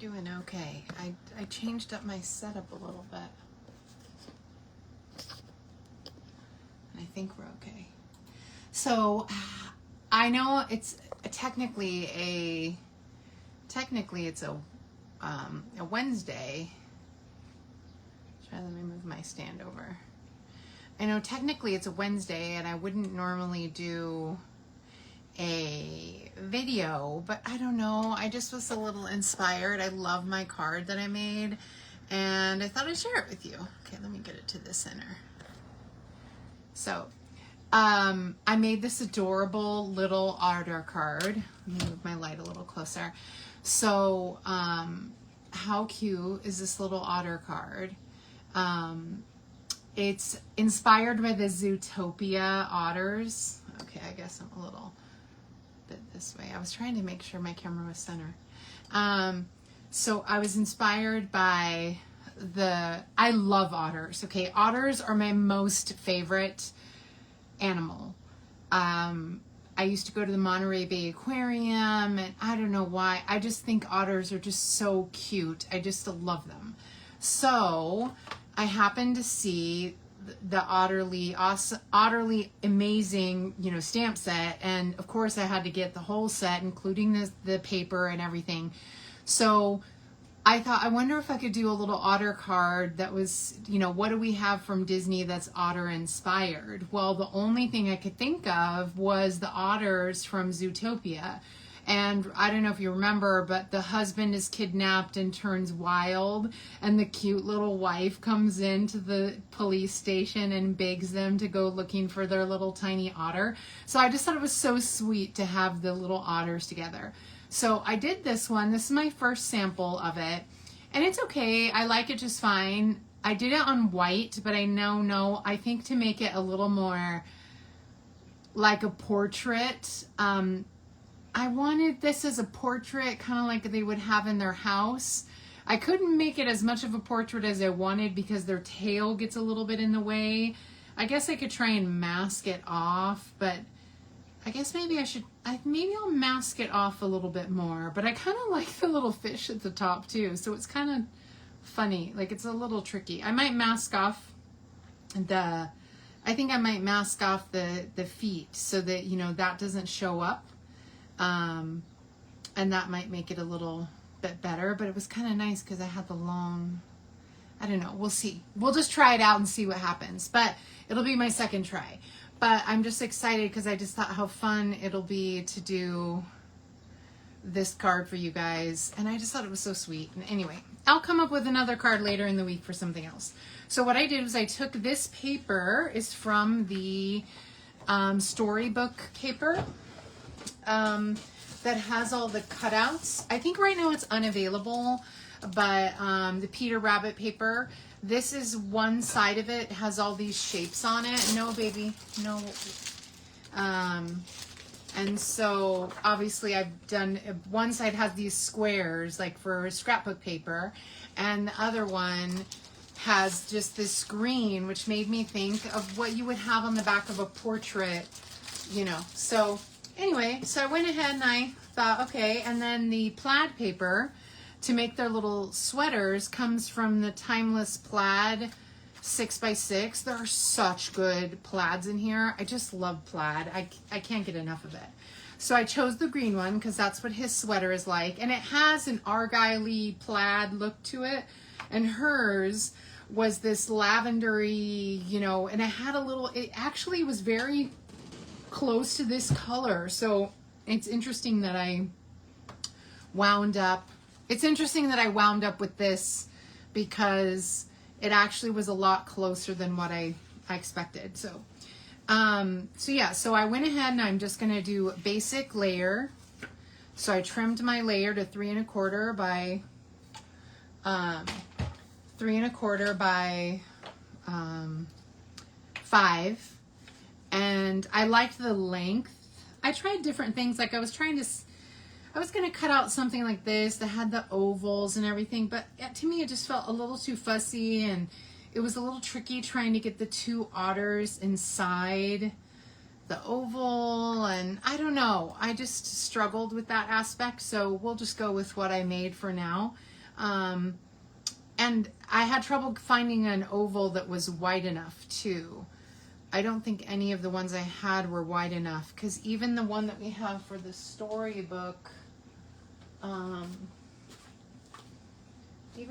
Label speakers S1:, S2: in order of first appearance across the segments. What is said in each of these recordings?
S1: doing okay. I changed up my setup a little bit. And I think we're okay. So I know it's technically it's a Wednesday. Let me move my stand over. I know technically it's a Wednesday and I wouldn't normally do a video, but I don't know. I just was a little inspired. I love my card that I made and I thought I'd share it with you. Okay, let me get it to the center. So, I made this adorable little Otter card. Let me move my light a little closer. So, how cute is this little Otter card? It's inspired by the Zootopia Otters. Okay, I guess I'm a little bit this way. I was trying to make sure my camera was center. So I was inspired by I love otters. Okay, otters are my most favorite animal. I used to go to the Monterey Bay Aquarium and I don't know why. I just think otters are just so cute. I just love them. So I happened to see the Otterly amazing, stamp set. And of course I had to get the whole set, including the paper and everything. So I thought, I wonder if I could do a little otter card that was, what do we have from Disney that's otter inspired? Well, the only thing I could think of was the otters from Zootopia. And I don't know if you remember, but the husband is kidnapped and turns wild, and the cute little wife comes into the police station and begs them to go looking for their little tiny otter. So I just thought it was so sweet to have the little otters together. So I did this one. This is my first sample of it, and it's okay. I like it just fine. I did it on white, but I think to make it a little more like a portrait, I wanted this as a portrait, kind of like they would have in their house. I couldn't make it as much of a portrait as I wanted because their tail gets a little bit in the way. I guess I could try and mask it off, but I guess maybe I'll mask it off a little bit more. But I kind of like the little fish at the top too, so it's kind of funny. Like, it's a little tricky. I might mask off the feet so that, that doesn't show up. And that might make it a little bit better, but it was kind of nice because I had the long, I don't know, we'll see. We'll just try it out and see what happens, but it'll be my second try. But I'm just excited because I just thought how fun it'll be to do this card for you guys. And I just thought it was so sweet. And anyway, I'll come up with another card later in the week for something else. So what I did was I took this paper, is from the Storybook paper. That has all the cutouts. I think right now it's unavailable, but the Peter Rabbit paper, this is one side of it, has all these shapes on it. No, baby, no. And so obviously I've done, one side has these squares like for scrapbook paper, and the other one has just this green, which made me think of what you would have on the back of a portrait, so anyway, so I went ahead and I thought, okay, and then the plaid paper to make their little sweaters comes from the Timeless Plaid 6x6. There are such good plaids in here. I just love plaid. I can't get enough of it. So I chose the green one because that's what his sweater is like. And it has an argyle-y plaid look to it. And hers was this lavendery, and it had it actually was very close to this color. So it's interesting that I wound up with this because it actually was a lot closer than what I expected. So yeah, so I went ahead and I'm just going to do a basic layer. So I trimmed my layer to 3 1/4 by 3 1/4 by 5. And I liked the length. I tried different things. Like I was going to cut out something like this that had the ovals and everything, but to me it just felt a little too fussy, and it was a little tricky trying to get the two otters inside the oval, and I don't know. I just struggled with that aspect, so we'll just go with what I made for now. And I had trouble finding an oval that was wide enough too. I don't think any of the ones I had were wide enough, because even the one that we have for the storybook, even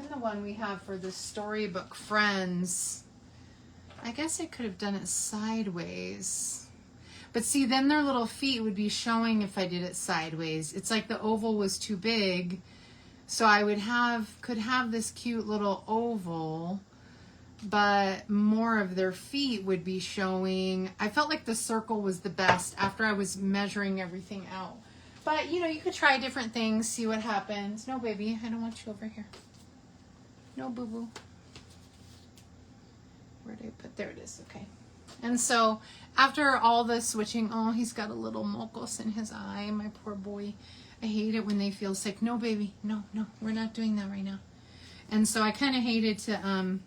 S1: the one we have for the storybook friends, I guess I could have done it sideways. But see, then their little feet would be showing if I did it sideways. It's like the oval was too big. So I could have this cute little oval, but more of their feet would be showing. I felt like the circle was the best after I was measuring everything out. But, you know, you could try different things, see what happens. No, baby, I don't want you over here. No, boo-boo. Where did I put? There it is. Okay. And so after all the switching, oh, he's got a little mocos in his eye, my poor boy. I hate it when they feel sick. No, baby. No, we're not doing that right now. And so I kind of hated to,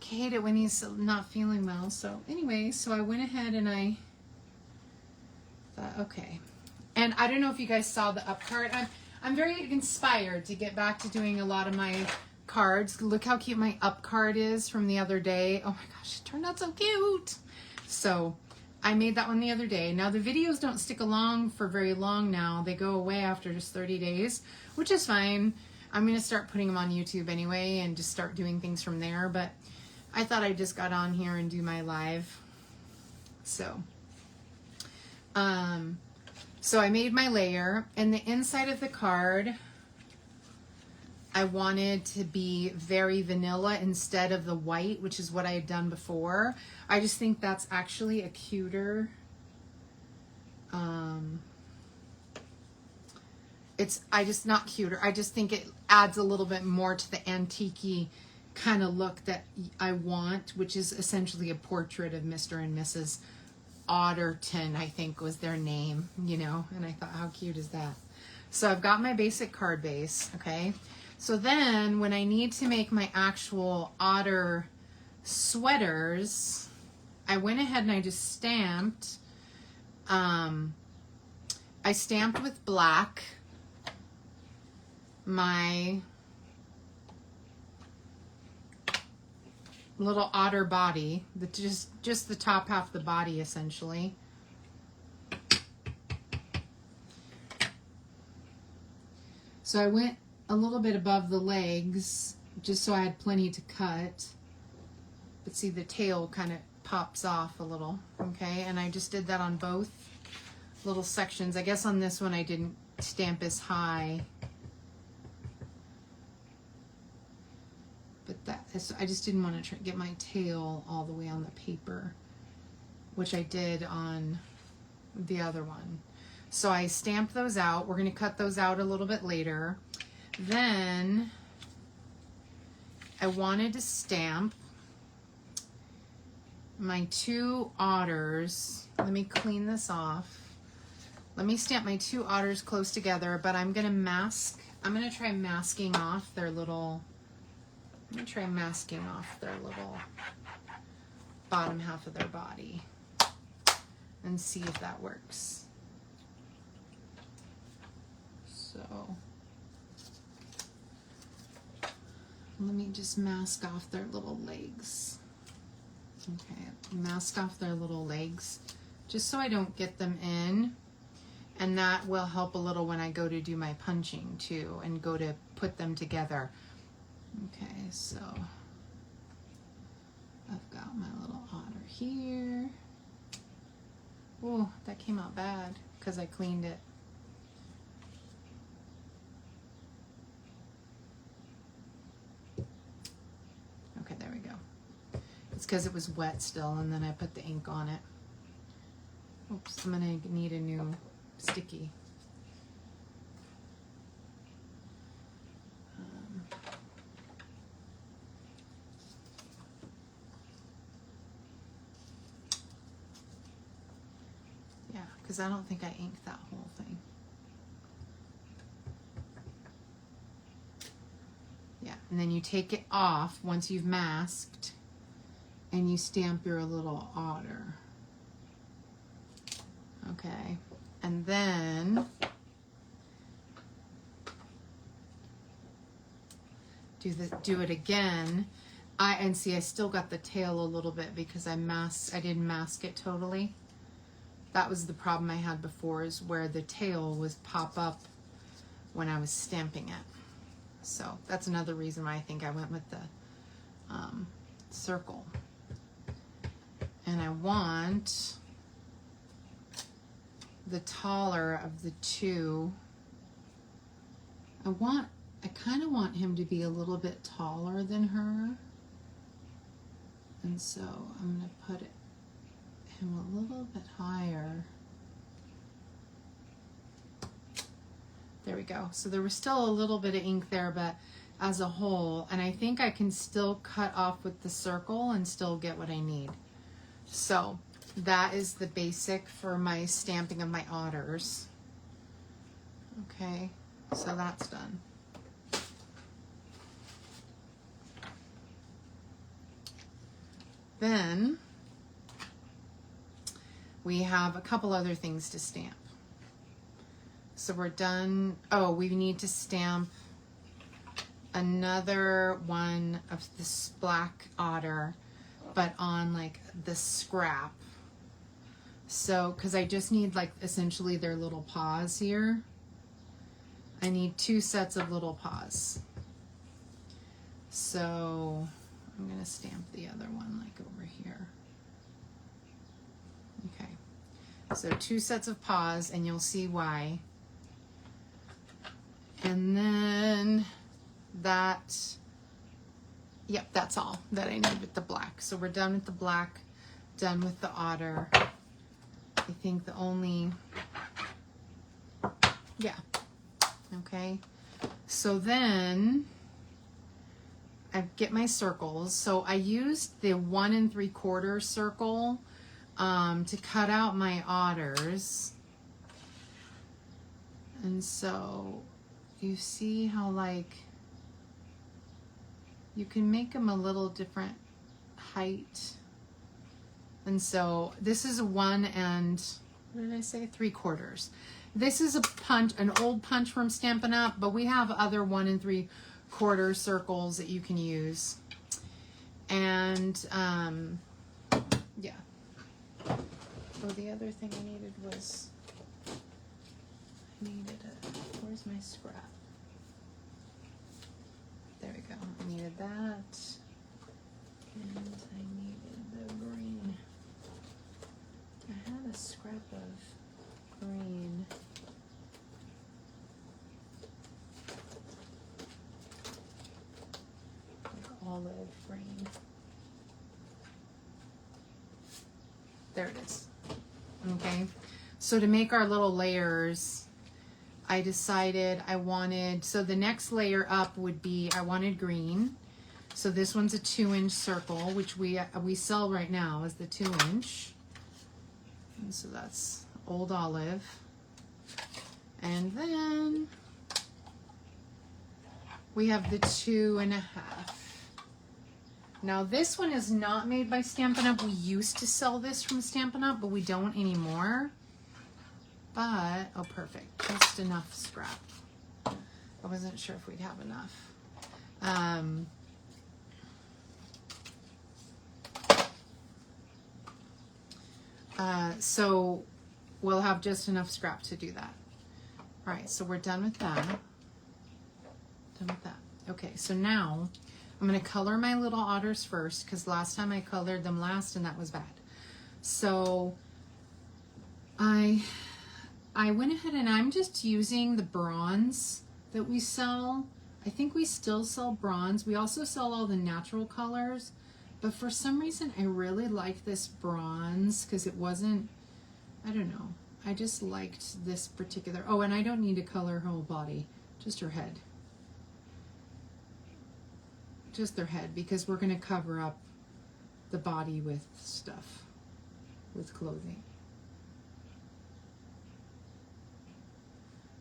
S1: hate it when he's not feeling well. So anyway, so I went ahead and I thought, okay. And I don't know if you guys saw the up card. I'm very inspired to get back to doing a lot of my cards. Look how cute my up card is from the other day. Oh my gosh, it turned out so cute. So I made that one the other day. Now the videos don't stick along for very long now. They go away after just 30 days, which is fine. I'm going to start putting them on YouTube anyway and just start doing things from there. But I thought I just got on here and do my live. So I made my layer, and the inside of the card I wanted to be very vanilla instead of the white, which is what I had done before. I just think that's actually a cuter, not cuter. I just think it adds a little bit more to the antique-y kind of look that I want, which is essentially a portrait of Mr. and Mrs. Otterton, I think was their name, you know, and I thought, how cute is that? So I've got my basic card base, okay? So then when I need to make my actual otter sweaters, I went ahead and I just stamped. I stamped with black my little otter body, just the top half of the body essentially. So I went a little bit above the legs just so I had plenty to cut. But see, the tail kind of pops off a little, okay? And I just did that on both little sections. I guess on this one I didn't stamp as high. But I just didn't want to get my tail all the way on the paper, which I did on the other one. So I stamped those out. We're going to cut those out a little bit later. Then I wanted to stamp my two otters. Let me clean this off. Let me stamp my two otters close together, but I'm going to try masking off their little, bottom half of their body and see if that works. So let me just mask off their little legs. Okay, mask off their little legs just so I don't get them in, and that will help a little when I go to do my punching too and go to put them together. Okay, so I've got my little otter here. Oh, that came out bad because I cleaned it. Okay, there we go. It's because it was wet still, and then I put the ink on it. Oops, I'm gonna need a new sticky. Yeah, because I don't think I inked that whole thing. Yeah, and then you take it off once you've masked, and you stamp your little otter. Okay, and then do it again. And see, I still got the tail a little bit because I didn't mask it totally. That was the problem I had before, is where the tail was pop up when I was stamping it. So that's another reason why I think I went with the circle. And I want the taller of the two. I kind of want him to be a little bit taller than her. And so I'm going to put him a little bit higher. There we go. So there was still a little bit of ink there, but as a whole, and I think I can still cut off with the circle and still get what I need. So that is the basic for my stamping of my otters. Okay, so that's done. Then we have a couple other things to stamp. So we're done. Oh, we need to stamp another one of this black otter, but on like the scrap. So, because I just need like essentially their little paws here. I need 2 sets of little paws. So I'm going to stamp the other one like over here. Okay. So 2 sets of paws, and you'll see why. And then that, yep, that's all that I need with the black. So we're done with the black, done with the otter. I think the only, yeah, okay. So then I get my circles. So I used the 1 3/4 circle to cut out my otters. And so you see how like you can make them a little different height. And so this is a 1 3/4. This is a punch, an old punch from Stampin' Up, but we have other 1 3/4 circles that you can use. And yeah. Oh, the other thing I needed was, where's my scrap? There we go. I needed that. And I needed the green. I had a scrap of green. Like olive green. There it is. Okay. So to make our little layers, I decided I wanted, so the next layer up would be, I wanted green. So this one's a 2-inch circle, which we sell right now as the 2-inch. And so that's old olive. And then we have the 2.5. Now this one is not made by Stampin' Up. We used to sell this from Stampin' Up, but we don't anymore. But, oh perfect, just enough scrap. I wasn't sure if we'd have enough. So we'll have just enough scrap to do that. All right, so we're done with that. Done with that. Okay, so now I'm going to color my little otters first, because last time I colored them last and that was bad. So I went ahead and I'm just using the bronze that we sell. I think we still sell bronze. We also sell all the natural colors, but for some reason I really like this bronze because it wasn't, I don't know, I just liked this particular, oh, and I don't need to color her whole body, just her head. Just their head, because we're going to cover up the body with stuff, with clothing.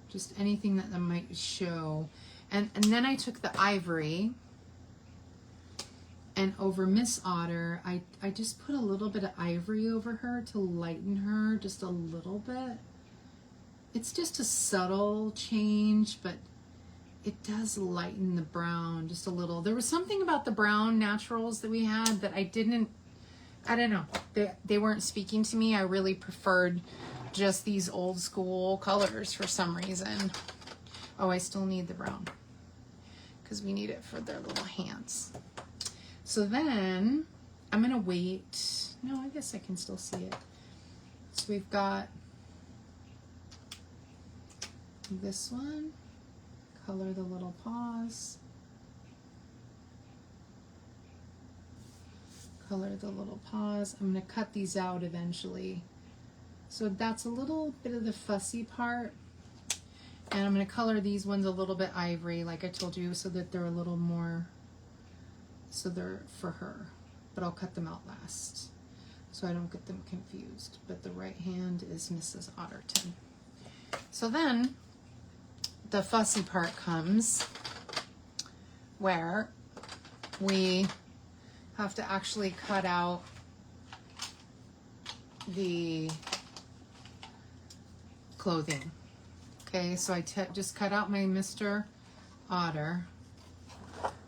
S1: Just anything that might show. And then I took the ivory, and over Miss Otter, I just put a little bit of ivory over her to lighten her just a little bit. It's just a subtle change, but it does lighten the brown just a little. There was something about the brown naturals that we had that I don't know. They weren't speaking to me. I really preferred just these old school colors for some reason. Oh, I still need the brown because we need it for their little hands. So then I'm going to wait. No, I guess I can still see it. So we've got this one, color the little paws, color the little paws. I'm going to cut these out eventually. So that's a little bit of the fussy part. And I'm going to color these ones a little bit ivory, like I told you, so that they're a little more, so they're for her. But I'll cut them out last, so I don't get them confused. But the right hand is Mrs. Otterton. So then the fussy part comes where we have to actually cut out the clothing. Okay, so I just cut out my Mr. Otter.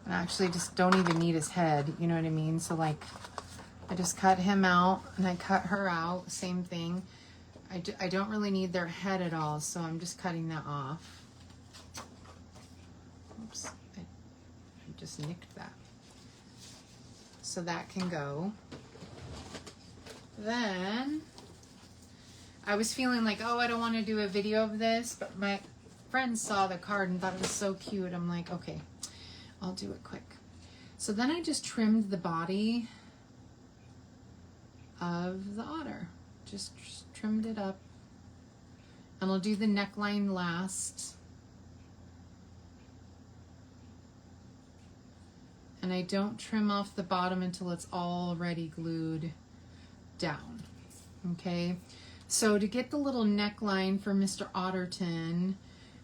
S1: And I actually just don't even need his head, you know what I mean? So like, I just cut him out and I cut her out, same thing. I don't really need their head at all, so I'm just cutting that off. Oops, I just nicked that. So that can go. Then I was feeling like, oh, I don't want to do a video of this, but my friends saw the card and thought it was so cute. I'm like, okay, I'll do it quick. So then I just trimmed the body of the otter. Just trimmed it up. And I'll do the neckline last. And I don't trim off the bottom until it's already glued down. Okay, so to get the little neckline for Mr. Otterton,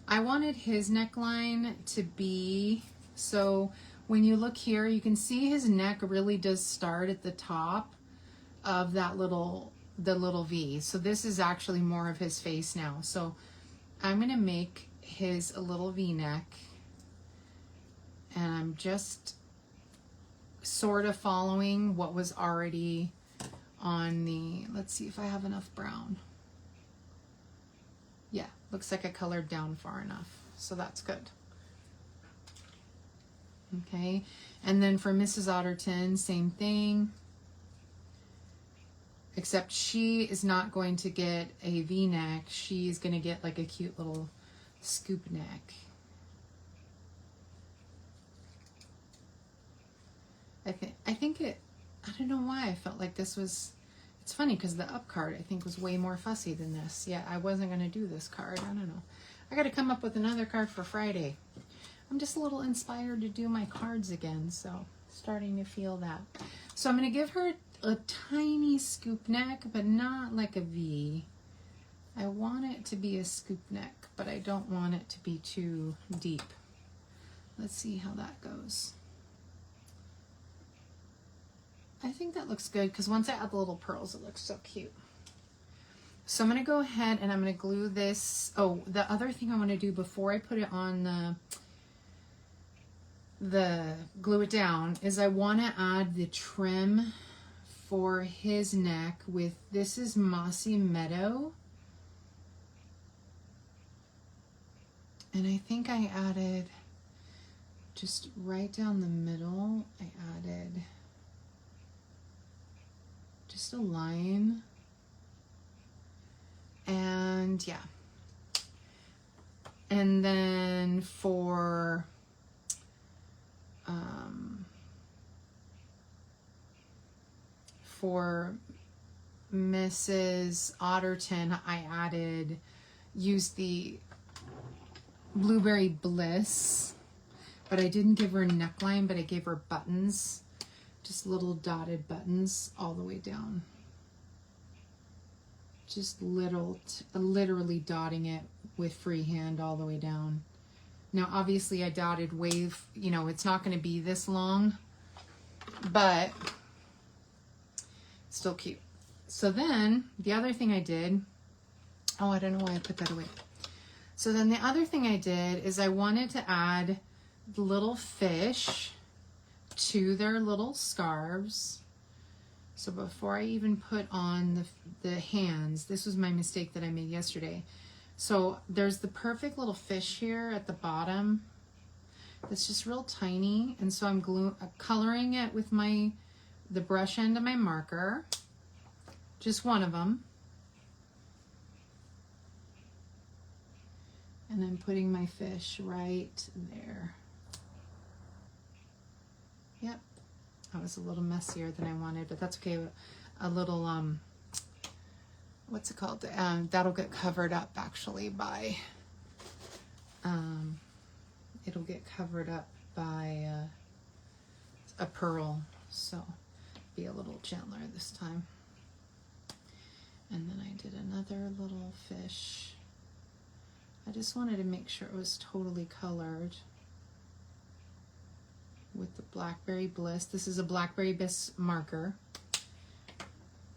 S1: I wanted his neckline to be, so when you look here, you can see his neck really does start at the top of that the little V. So this is actually more of his face now. So I'm going to make his a little V-neck, and I'm just sort of following what was already on the, let's see if I have enough brown. Yeah, looks like I colored down far enough, so that's good. Okay, and then for Mrs. Otterton, same thing, except she is not going to get a V-neck. She's going to get like a cute little scoop neck. I think it, I don't know why I felt like this was, it's funny because the up card I think was way more fussy than this. Yeah, I wasn't going to do this card. I don't know. I got to come up with another card for Friday. I'm just a little inspired to do my cards again, so starting to feel that. So I'm going to give her a tiny scoop neck, but not like a V. I want it to be a scoop neck, but I don't want it to be too deep. Let's see how that goes. I think that looks good because once I add the little pearls, it looks so cute. So I'm going to go ahead and I'm going to glue this. Oh, the other thing I want to do before I put it on the glue it down is I want to add the trim for his neck with, this is Mossy Meadow. And I think I added just right down the middle, I added just a line, and yeah. And then for Mrs. Otterton, I used the Blueberry Bliss, but I didn't give her a neckline, but I gave her buttons. Just little dotted buttons all the way down. Just literally dotting it with freehand all the way down. Now, obviously I dotted wave, you know, it's not going to be this long, but still cute. So then the other thing I did, oh, I don't know why I put that away. So then the other thing I did is I wanted to add little fish to their little scarves. So before I even put on the hands, this was my mistake that I made yesterday. So there's the perfect little fish here at the bottom that's just real tiny, and so I'm coloring it with the brush end of my marker, just one of them. And I'm putting my fish right there. Yep, that was a little messier than I wanted, but that's okay. A little, what's it called? That'll get covered up actually by, it'll get covered up by a pearl, so be a little gentler this time. And then I did another little fish. I just wanted to make sure it was totally colored with the Blackberry Bliss. This is a Blackberry Bliss marker.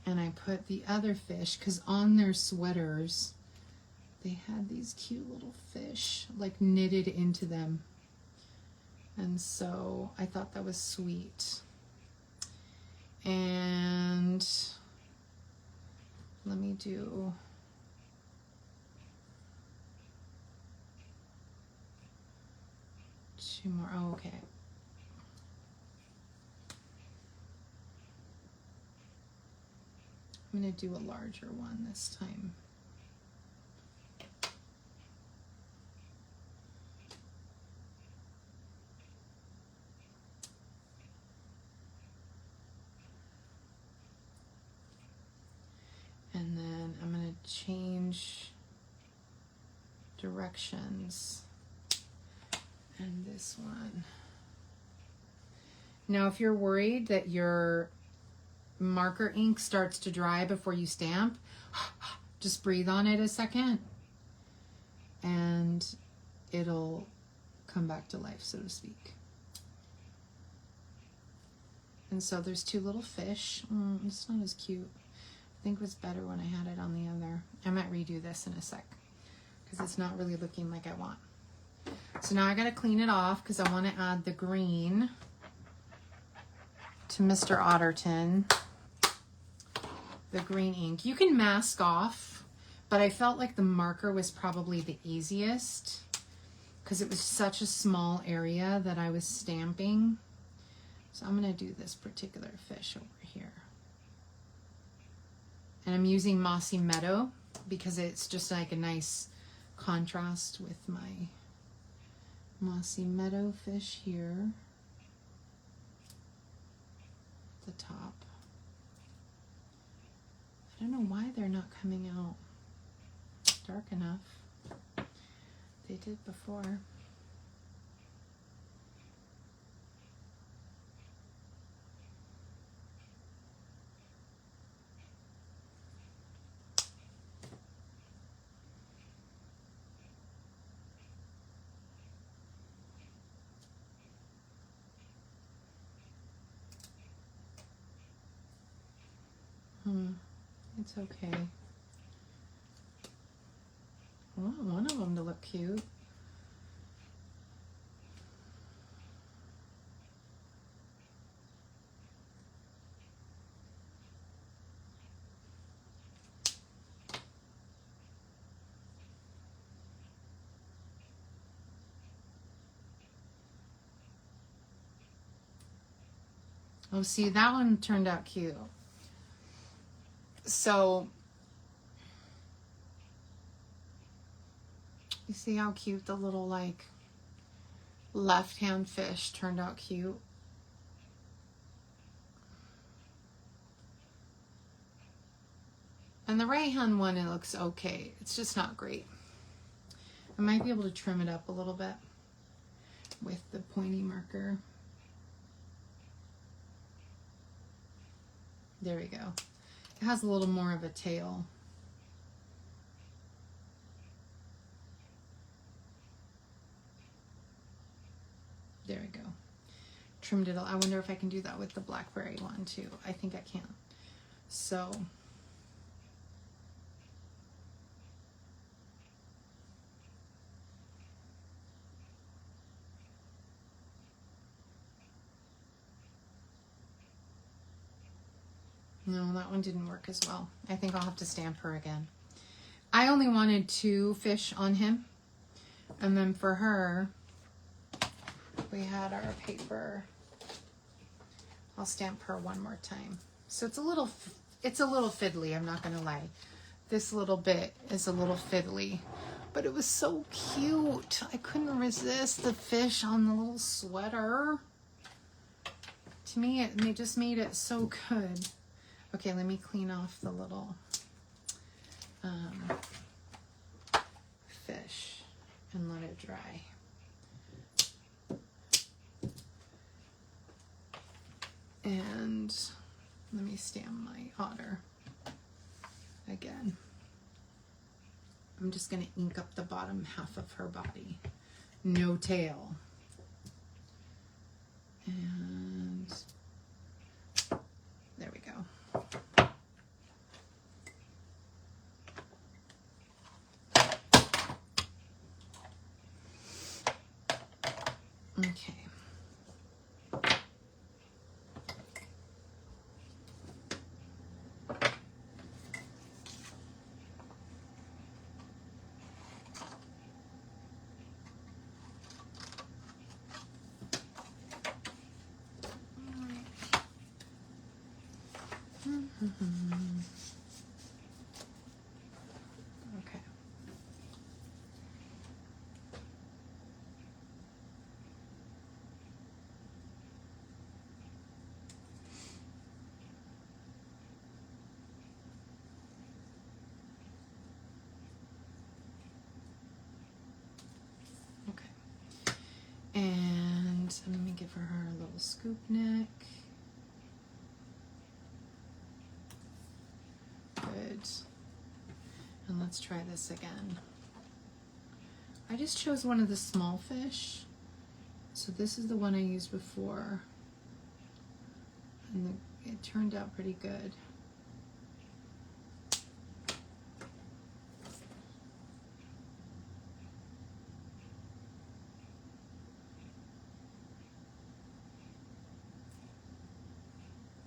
S1: And I put the other fish, because on their sweaters, they had these cute little fish like knitted into them. And so I thought that was sweet. And let me do two more. Oh, okay. I'm going to do a larger one this time. And then I'm going to change directions. And this one. Now, if you're worried that your marker ink starts to dry before you stamp, just breathe on it a second and it'll come back to life, so to speak. And so there's two little fish. It's not as cute. I think it was better when I had it on the other. I might redo this in a sec because it's not really looking like I want. So now I gotta clean it off because I want to add the green to Mr. Otterton. The green ink. You can mask off, but I felt like the marker was probably the easiest because it was such a small area that I was stamping. So I'm going to do this particular fish over here. And I'm using Mossy Meadow because it's just like a nice contrast with my Mossy Meadow fish here at the top. I don't know why they're not coming out dark enough. They did before. It's okay. I want one of them to look cute. Oh, see, that one turned out cute. So, you see how cute the little, like, left-hand fish turned out cute? And the right-hand one, it looks okay. It's just not great. I might be able to trim it up a little bit with the pointy marker. There we go. It has a little more of a tail. There we go. Trimmed it. I wonder if I can do that with the blackberry one too. I think I can. So No, that one didn't work as well. I think I'll have to stamp her again. I only wanted 2 fish on him. And then for her, we had our paper. I'll stamp her one more time. So it's a little fiddly, I'm not gonna lie. This little bit is a little fiddly, but it was so cute. I couldn't resist the fish on the little sweater. To me, it just made it so good. Okay, let me clean off the little fish and let it dry. And let me stamp my otter again. I'm just going to ink up the bottom half of her body. No tail. And there we go. Okay. Okay. Okay. And let me give her a little scoop neck. Good. And let's try this again. I just chose one of the small fish. So this is the one I used before. And it turned out pretty good.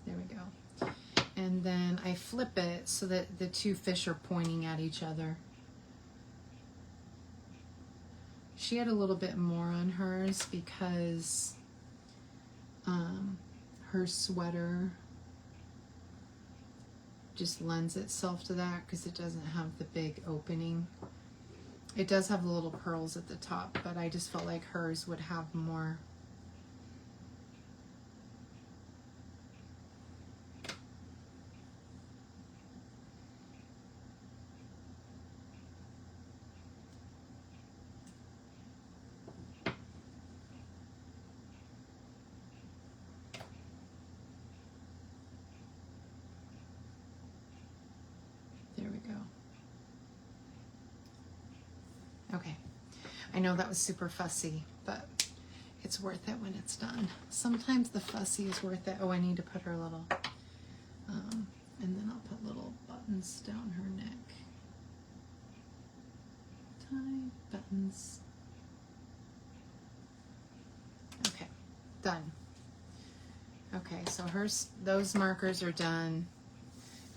S1: There we go. And then I flip it so that the 2 fish are pointing at each other. She had a little bit more on hers because her sweater just lends itself to that because it doesn't have the big opening. It does have the little pearls at the top, but I just felt like hers would have more. There we go. Okay. I know that was super fussy, but it's worth it when it's done. Sometimes the fussy is worth it. Oh, I need to put her little, and then I'll put little buttons down her neck. Tiny buttons. Okay, done. Okay, so those markers are done.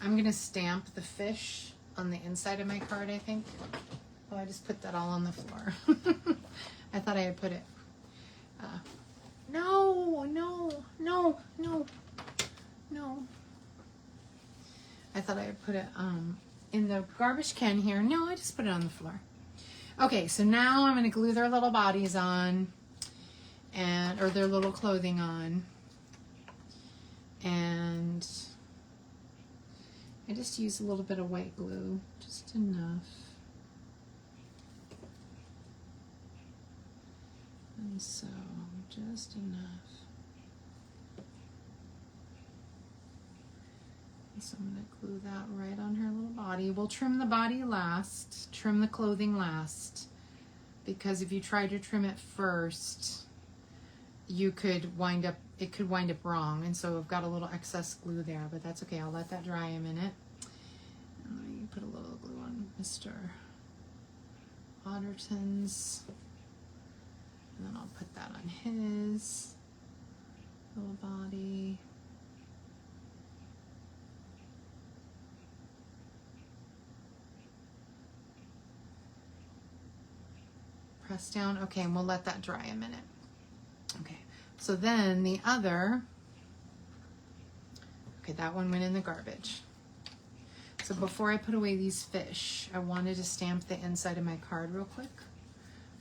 S1: I'm gonna stamp the fish on the inside of my card, I think. Oh, I just put that all on the floor. I thought I had put it. No. I thought I had put it in the garbage can here. No, I just put it on the floor. Okay, so now I'm going to glue their little bodies on, or their little clothing on. And I just use a little bit of white glue, just enough. And so, just enough. And so I'm going to glue that right on her little body. We'll trim the body last, trim the clothing last, because if you try to trim it first, it could wind up wrong. And so I've got a little excess glue there, but that's okay. I'll let that dry a minute. And let me put a little glue on Mr. Otterton's. And then I'll put that on his little body. press down. Okay, and we'll let that dry a minute. Okay, so then the other, okay, that one went in the garbage. So before I put away these fish, I wanted to stamp the inside of my card real quick.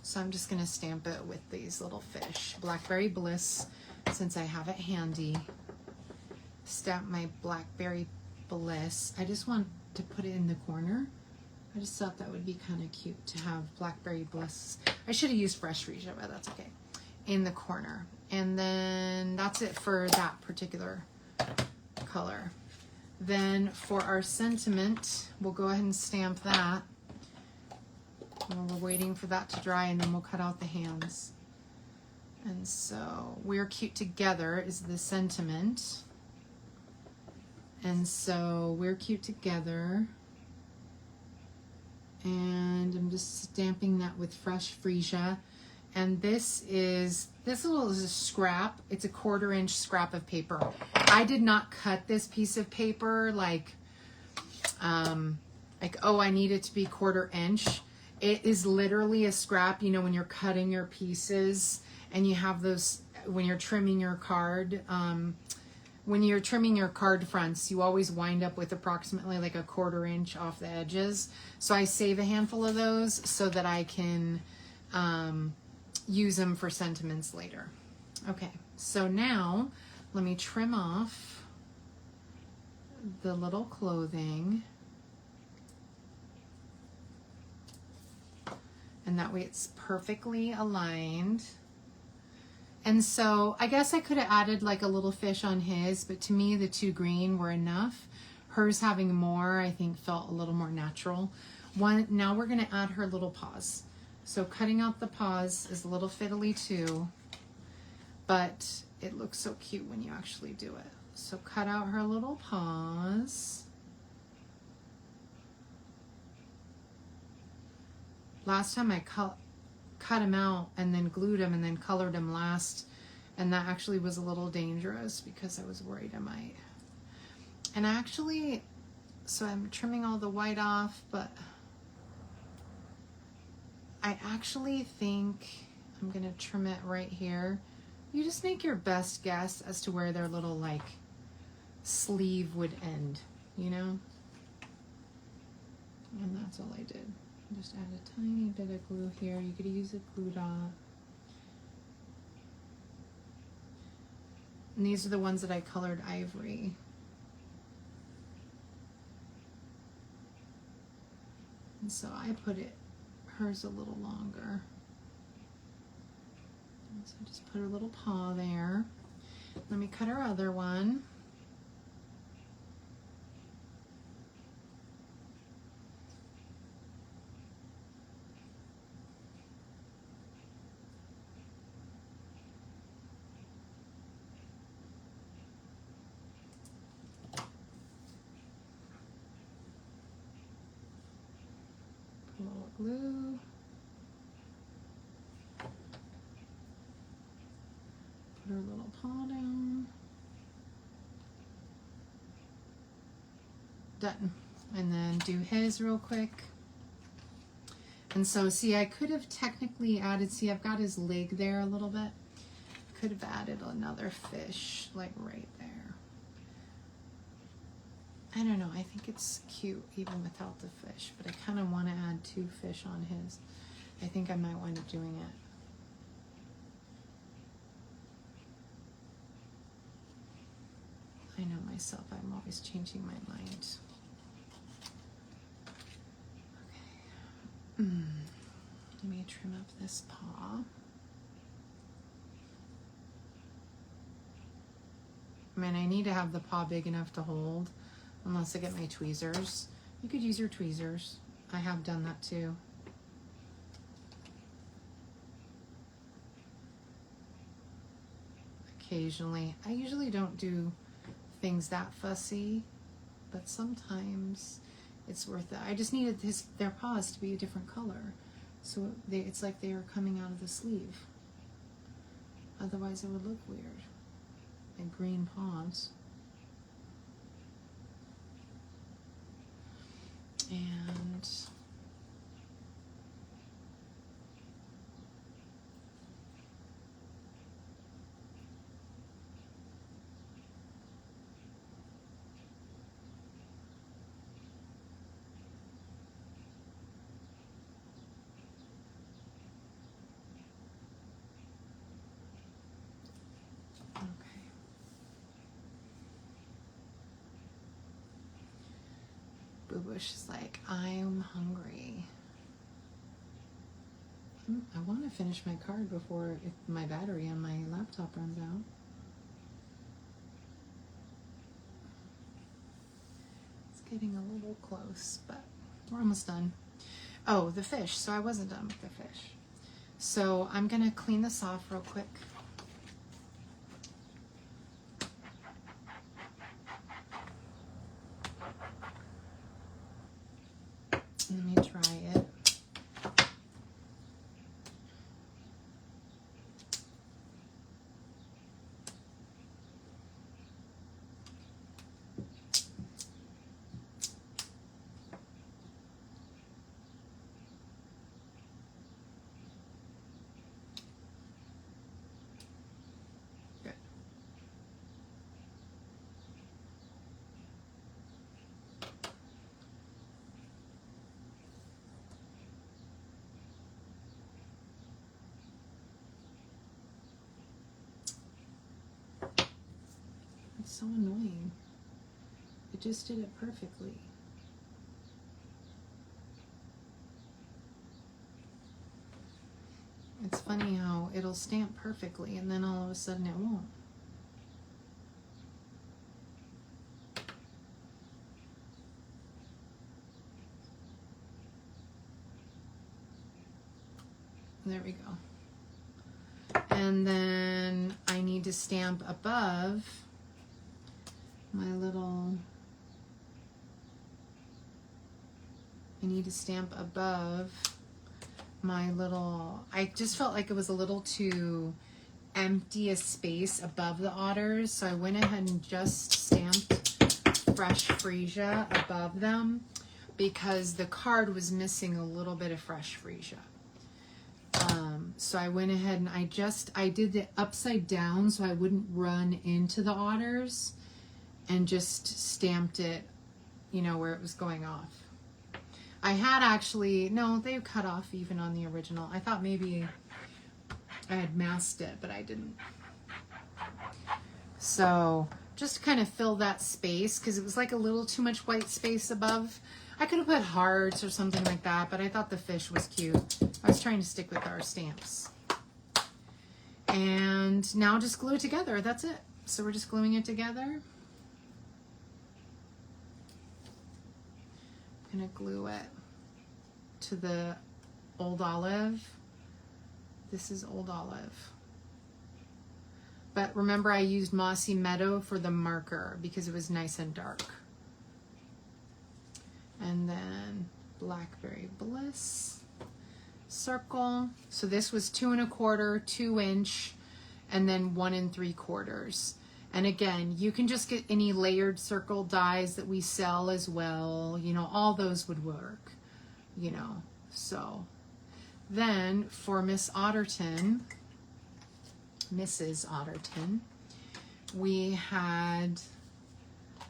S1: So I'm just gonna stamp it with these little fish. Blackberry Bliss, since I have it handy. Stamp my Blackberry Bliss. I just want to put it in the corner. I just thought that would be kind of cute to have Blackberry Bliss. I should have used fresh freesia, but that's okay. In the corner. And then that's it for that particular color. Then for our sentiment, we'll go ahead and stamp that. While we're waiting for that to dry, and then we'll cut out the hands. And so We're Cute Together is the sentiment. And so We're Cute Together. And I'm just stamping that with fresh freesia. And this little is a scrap. It's a 1/4 inch scrap of paper. I did not cut this piece of paper like oh, I need it to be 1/4 inch. It is literally a scrap, you know, when you're cutting your pieces and you have those, when you're trimming your card, when you're trimming your card fronts, you always wind up with approximately like a 1/4 inch off the edges. So I save a handful of those so that I can use them for sentiments later. Okay, so now let me trim off the little clothing. And that way it's perfectly aligned. And so I guess I could have added like a little fish on his, but to me the 2 green were enough. Hers having more, I think, felt a little more natural. Now we're gonna add her little paws. So cutting out the paws is a little fiddly too, but it looks so cute when you actually do it. So cut out her little paws. Last time I cut them out and then glued them and then colored them last, and that actually was a little dangerous because I was worried I might. And actually, so I'm trimming all the white off, but I actually think I'm gonna trim it right here. You just make your best guess as to where their little like sleeve would end, you know? And that's all I did. Just add a tiny bit of glue here. You could use a glue dot. And these are the ones that I colored ivory. And so I put hers a little longer. And so just put a little paw there. Let me cut our other one. Put a little glue. Put her little paw down. Done. And then do his real quick. And so see, I could have technically added, see, I've got his leg there a little bit. Could have added another fish like right there. I don't know, I think it's cute even without the fish, but I kind of want to add 2 fish on his. I think I might wind up doing it. I know myself, I'm always changing my mind. Okay. Let me trim up this paw. I mean, I need to have the paw big enough to hold, unless I get my tweezers. You could use your tweezers. I have done that too. Occasionally. I usually don't do things that fussy, but sometimes it's worth it. I just needed their paws to be a different color, so it's like they are coming out of the sleeve. Otherwise it would look weird. Like green paws. And Boo Boo, she's like, I'm hungry. I want to finish my card before my battery on my laptop runs out. It's getting a little close, but we're almost done. Oh, the fish. So I wasn't done with the fish. So I'm going to clean this off real quick. Let me try it. Good. It's so annoying. It just did it perfectly. It's funny how it'll stamp perfectly and then all of a sudden it won't. There we go. And then I need to stamp above my little, my little, I just felt like it was a little too empty a space above the otters, so I went ahead and just stamped fresh freesia above them because the card was missing a little bit of fresh freesia. So I went ahead and I did the upside down so I wouldn't run into the otters and just stamped it, you know, where it was going off. I had actually, no, they cut off even on the original. I thought maybe I had masked it, but I didn't. So just to kind of fill that space because it was like a little too much white space above. I could have put hearts or something like that, but I thought the fish was cute. I was trying to stick with our stamps. And now just glue it together. That's it. So we're just gluing it together. I'm going to glue it to the Old Olive. This is Old Olive. But remember I used Mossy Meadow for the marker because it was nice and dark. And then Blackberry Bliss circle. So this was 2 1/4, 2 inch, and then 1 3/4. And again, you can just get any layered circle dies that we sell as well. You know, all those would work, you know. So then for Miss Otterton, Mrs. Otterton,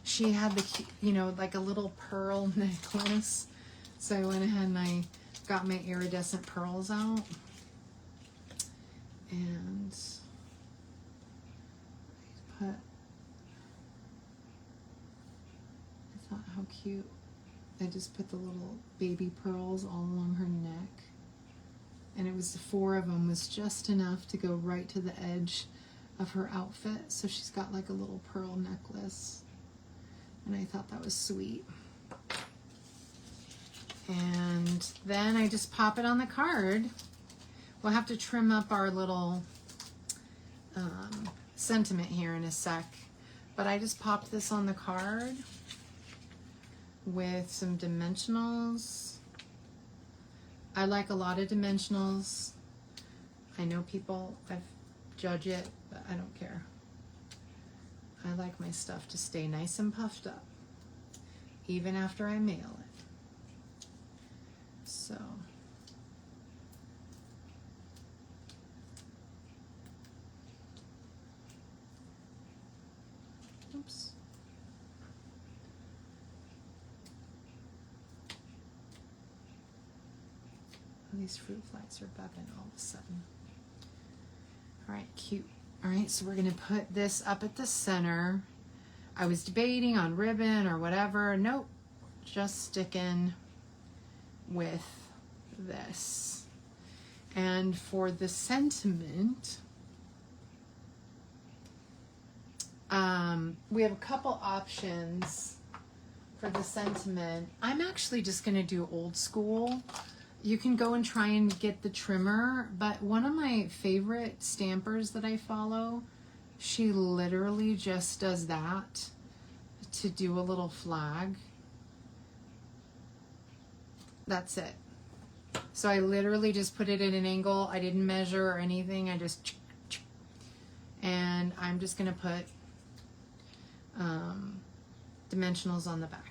S1: she had the, you know, like a little pearl necklace. So I went ahead and I got my iridescent pearls out. And I thought how cute. I just put the little baby pearls all along her neck. And it was 4 of them was just enough to go right to the edge of her outfit. So she's got like a little pearl necklace. And I thought that was sweet. And then I just pop it on the card. We'll have to trim up our little sentiment here in a sec. But I just popped this on the card with some dimensionals. I like a lot of dimensionals. I know people judge it, but I don't care. I like my stuff to stay nice and puffed up, even after I mail it. So, oops. Oh, these fruit flies are bugging all of a sudden. All right, cute. All right, so we're gonna put this up at the center. I was debating on ribbon or whatever. Nope, just sticking with this. And for the sentiment, we have a couple options for the sentiment. I'm actually just going to do old school. You can go and try and get the trimmer, but one of my favorite stampers that I follow, she literally just does that to do a little flag. That's it. So I literally just put it at an angle. I didn't measure or anything. I just, and I'm just going to put dimensionals on the back.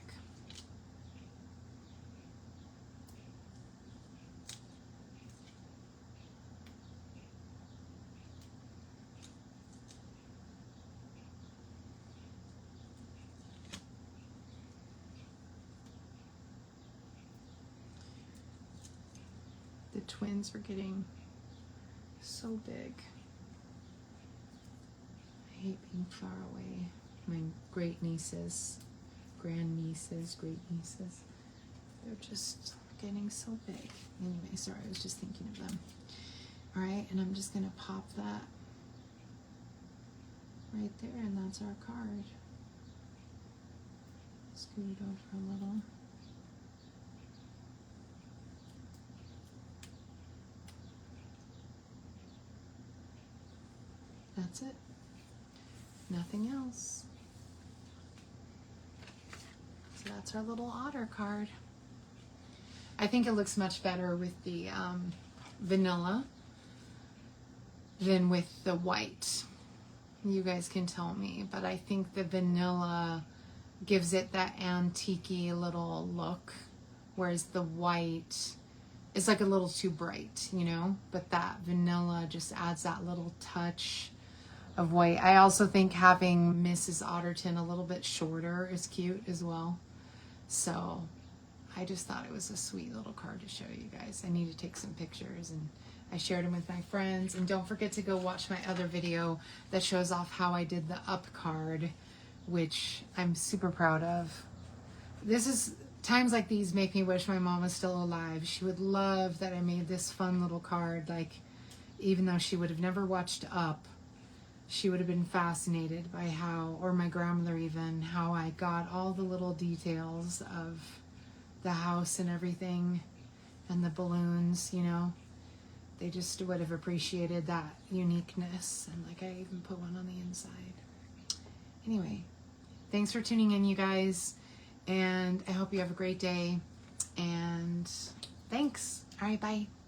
S1: The twins are getting so big. I hate being far away. My great nieces, grand nieces, great nieces, they're just getting so big. Anyway, sorry, I was just thinking of them. All right, and I'm just gonna pop that right there, and that's our card. Scoot it over a little. That's it. Nothing else. So that's our little otter card. I think it looks much better with the vanilla than with the white. You guys can tell me, but I think the vanilla gives it that antique-y little look, whereas the white is like a little too bright, you know? But that vanilla just adds that little touch of white. I also think having Mrs. Otterton a little bit shorter is cute as well. So I just thought it was a sweet little card to show you guys. I need to take some pictures, and I shared them with my friends. And don't forget to go watch my other video that shows off how I did the up card, which I'm super proud of. This is, times like these make me wish my mom was still alive. She would love that I made this fun little card. Like, even though she would have never watched Up, she would have been fascinated by how, or my grandmother even, how I got all the little details of the house and everything, and the balloons, you know. They just would have appreciated that uniqueness. And like, I even put one on the inside. Anyway, thanks for tuning in, you guys. And I hope you have a great day. And thanks. All right, bye.